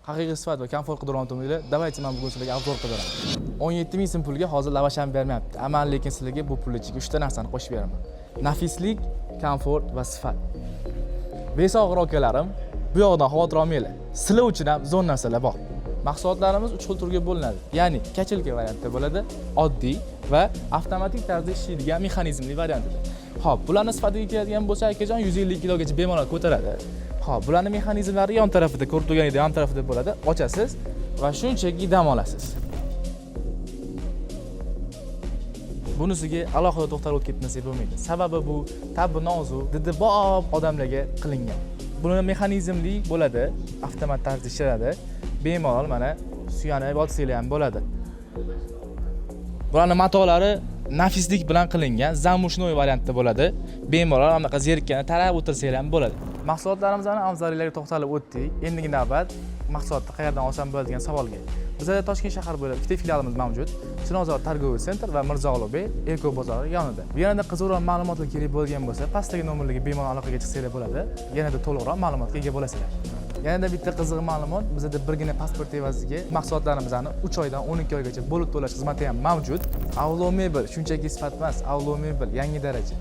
haqiqiy sifat va komfort qidirgan avtomobillar, давайте men bugun sizlarga obzor qildiraman. 17 ming so'm pulga hozir lavash ham bermayapti. Aman lekin sizlarga bu pul ichiga 3 ta narsani qo'shib beraman. Nafislik, komfort va sifat. Beso'g'ir akalarim, bu yoqdan xavotir olmanglar. Sizlar uchun ham zo'r narsalar bor. Mahsulotlarimiz 3 xil turga bo'linadi. Ya'ni kachelka variantda bo'ladi, oddiy va avtomatik tarzda ishlaydigan mexanizmli variantida. Xo'p, bularning sifatiga keladigan bo'lsa, akajon 150 kilogacha bemalol ko'taradi. Xo'p, bularning mexanizmlari yon tarafida, ko'rib turganingizda yon tarafida bo'ladi. Ochasiz va shunchaki dam olasiz. Bunisiga alohida to'xtalib o'tib ketmasak bo'lmaydi. Sababi bu tabi nozik, didi bob odamlarga qilingan. Buni mexanizmli bo'ladi, avtomat tarzda ishlaydi. Bemalol mana suyanib yotsanglar ham bo'ladi. Bularning matolari nafislik bilan qilingan, zamushnoy variantda bo'ladi. Bemalol anaqa zerikkan tarab o'tirsanglar ham bo'ladi. Mahsulotlarimizning afzalliklariga to'xtalib o'tdik. Endi navbat mahsulotni qayerdan olsam bo'ladi degan savolga. Bizda Toshkent shahar bo'ylab ikkita filialimiz mavjud. Chilonzor Targoviy sentr va Mirzo Ulug'bek Eko bozori yonida. Yanada qiziqroq ma'lumotlar kerak bo'lgan bo'lsa, pastdagi nomerlarga bemalol aloqaga chiqsanglar bo'ladi. Yanada to'liqroq ma'lumotga ega bo'lasizlar. Yanada bitta qiziq ma'lumot, bizda birgina pasport evaziga mahsulotlarimizni 3 oydan 12 oygacha bo'lib to'lash xizmati ham mavjud. Avlo Mebel shunchaki sifat emas, Avlo Mebel yangi daraja.